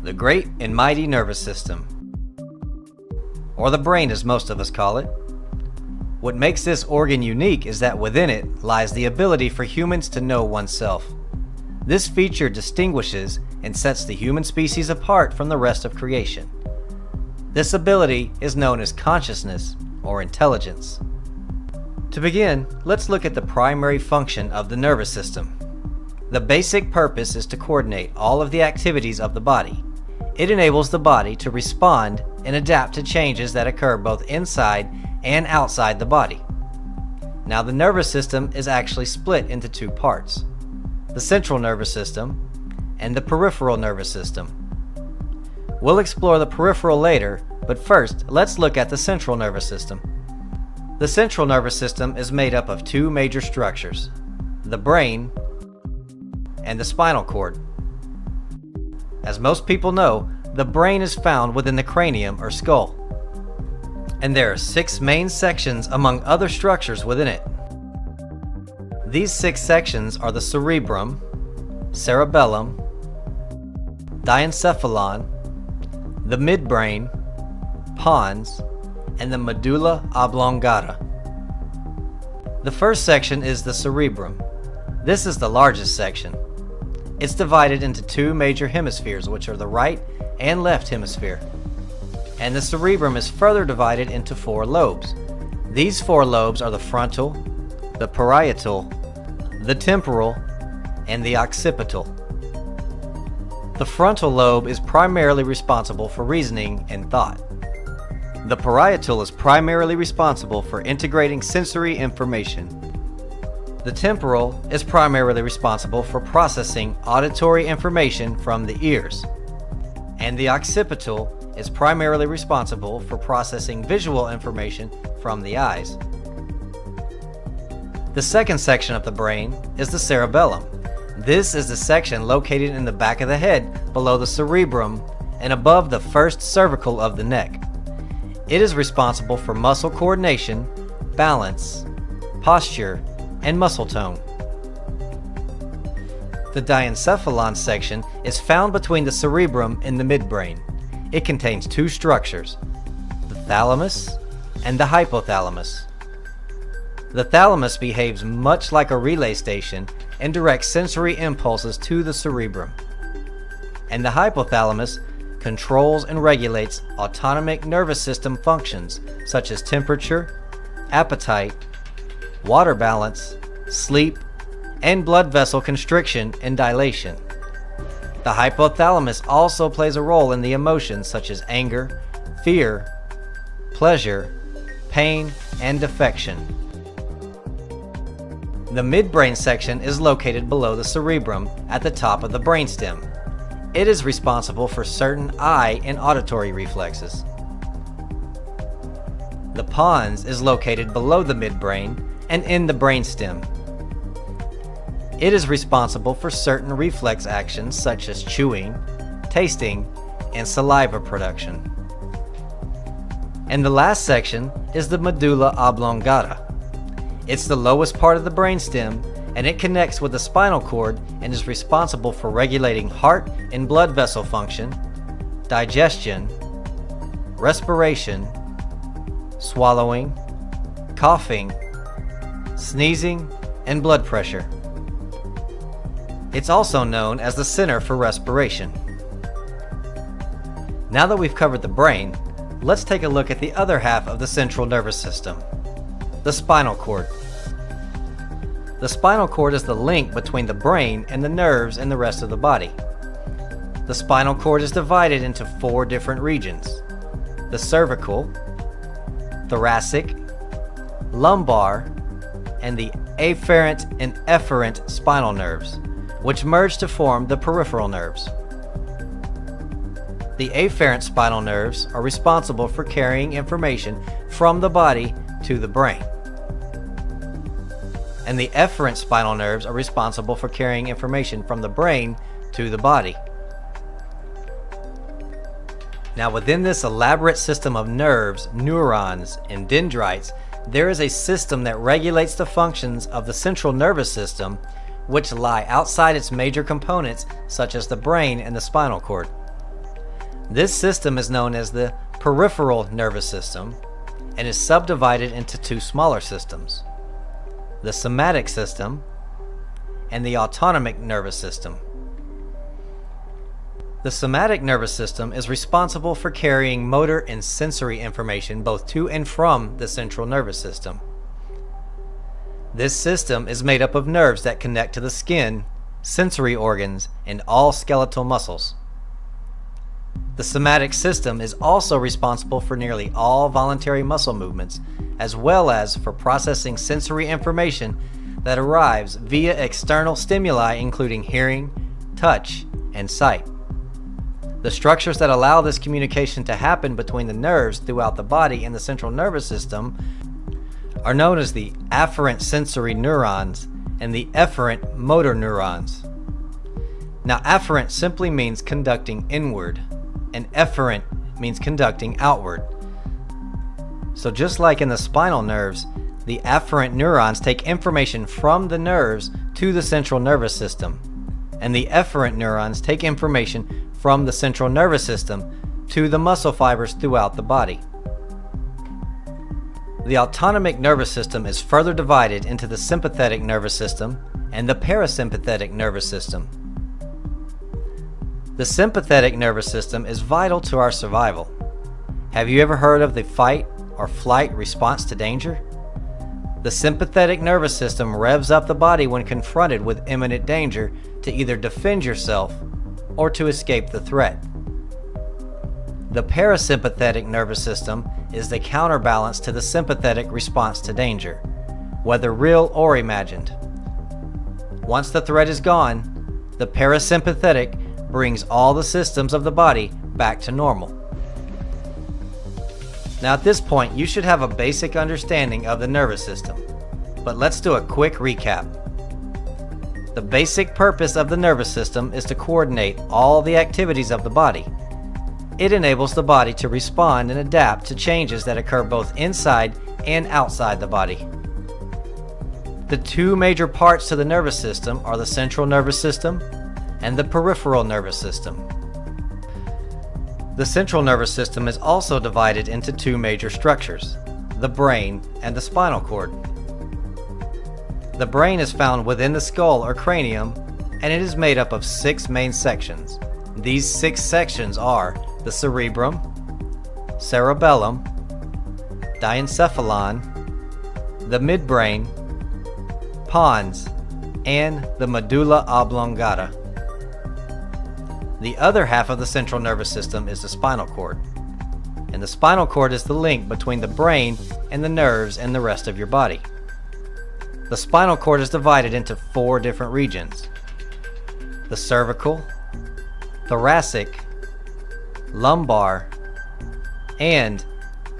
The great and mighty nervous system, or the brain as most of us call it. What makes this organ unique is that within it lies the ability for humans to know oneself. This feature distinguishes and sets the human species apart from the rest of creation. This ability is known as consciousness or intelligence. To begin, let's look at the primary function of the nervous system. The basic purpose is to coordinate all of the activities of the body. It enables the body to respond and adapt to changes that occur both inside and outside the body. Now, the nervous system is actually split into two parts: the central nervous system and the peripheral nervous system. We'll explore the peripheral later, but first, let's look at the central nervous system. The central nervous system is made up of two major structures: the brain and the spinal cord. As most people know, the brain is found within the cranium or skull, and there are 6 main sections among other structures within it. These 6 sections are the cerebrum, cerebellum, diencephalon, the midbrain, pons, and the medulla oblongata. The first section is the cerebrum. This is the largest section. It's divided into 2 major hemispheres, which are the right and left hemisphere. And the cerebrum is further divided into 4 lobes. These 4 lobes are the frontal, the parietal, the temporal, and the occipital. The frontal lobe is primarily responsible for reasoning and thought. The parietal is primarily responsible for integrating sensory information. The temporal is primarily responsible for processing auditory information from the ears. And the occipital is primarily responsible for processing visual information from the eyes. The second section of the brain is the cerebellum. This is the section located in the back of the head, below the cerebrum, and above the first cervical of the neck. It is responsible for muscle coordination, balance, posture, and muscle tone. The diencephalon section is found between the cerebrum and the midbrain. It contains 2 structures: the thalamus and the hypothalamus. The thalamus behaves much like a relay station and directs sensory impulses to the cerebrum. And the hypothalamus controls and regulates autonomic nervous system functions such as temperature, appetite, water balance, sleep, and blood vessel constriction and dilation. The hypothalamus also plays a role in the emotions such as anger, fear, pleasure, pain, and affection. The midbrain section is located below the cerebrum at the top of the brainstem. It is responsible for certain eye and auditory reflexes. The pons is located below the midbrain and in the brainstem. It is responsible for certain reflex actions such as chewing, tasting, and saliva production. And the last section is the medulla oblongata. It's the lowest part of the brainstem, and it connects with the spinal cord and is responsible for regulating heart and blood vessel function, digestion, respiration, swallowing, coughing, sneezing, and blood pressure. It's also known as the center for respiration. Now that we've covered the brain, let's take a look at the other half of the central nervous system, the spinal cord. The spinal cord is the link between the brain and the nerves and the rest of the body. The spinal cord is divided into 4 different regions: the cervical, thoracic, lumbar, and the afferent and efferent spinal nerves, which merge to form the peripheral nerves. The afferent spinal nerves are responsible for carrying information from the body to the brain. And the efferent spinal nerves are responsible for carrying information from the brain to the body. Now, within this elaborate system of nerves, neurons, and dendrites, there is a system that regulates the functions of the central nervous system, which lie outside its major components such as the brain and the spinal cord. This system is known as the peripheral nervous system and is subdivided into two smaller systems, the somatic system and the autonomic nervous system. The somatic nervous system is responsible for carrying motor and sensory information both to and from the central nervous system. This system is made up of nerves that connect to the skin, sensory organs, and all skeletal muscles. The somatic system is also responsible for nearly all voluntary muscle movements, as well as for processing sensory information that arrives via external stimuli including hearing, touch, and sight. The structures that allow this communication to happen between the nerves throughout the body and the central nervous system are known as the afferent sensory neurons and the efferent motor neurons. Now, afferent simply means conducting inward, and efferent means conducting outward. So just like in the spinal nerves, the afferent neurons take information from the nerves to the central nervous system, and the efferent neurons take information from the central nervous system to the muscle fibers throughout the body. The autonomic nervous system is further divided into the sympathetic nervous system and the parasympathetic nervous system. The sympathetic nervous system is vital to our survival. Have you ever heard of the fight or flight response to danger? The sympathetic nervous system revs up the body when confronted with imminent danger to either defend yourself or to escape the threat. The parasympathetic nervous system is the counterbalance to the sympathetic response to danger, whether real or imagined. Once the threat is gone, the parasympathetic brings all the systems of the body back to normal. Now at this point, you should have a basic understanding of the nervous system, but let's do a quick recap. The basic purpose of the nervous system is to coordinate all the activities of the body. It enables the body to respond and adapt to changes that occur both inside and outside the body. The two major parts to the nervous system are the central nervous system and the peripheral nervous system. The central nervous system is also divided into two major structures, the brain and the spinal cord. The brain is found within the skull or cranium, and it is made up of 6 main sections. These 6 sections are the cerebrum, cerebellum, diencephalon, the midbrain, pons, and the medulla oblongata. The other half of the central nervous system is the spinal cord, and the spinal cord is the link between the brain and the nerves and the rest of your body. The spinal cord is divided into 4 different regions: the cervical, thoracic, lumbar, and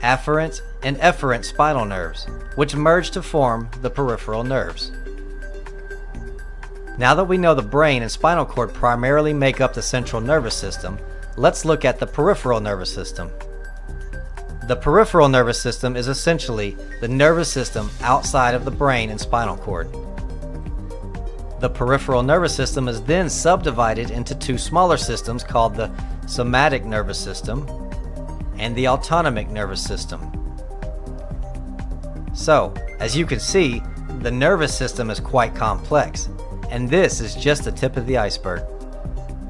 afferent and efferent spinal nerves, which merge to form the peripheral nerves. Now that we know the brain and spinal cord primarily make up the central nervous system, let's look at the peripheral nervous system. The peripheral nervous system is essentially the nervous system outside of the brain and spinal cord. The peripheral nervous system is then subdivided into 2 smaller systems called the somatic nervous system and the autonomic nervous system. So, as you can see, the nervous system is quite complex, and this is just the tip of the iceberg.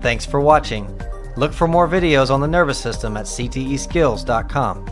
Thanks for watching. Look for more videos on the nervous system at cteskills.com.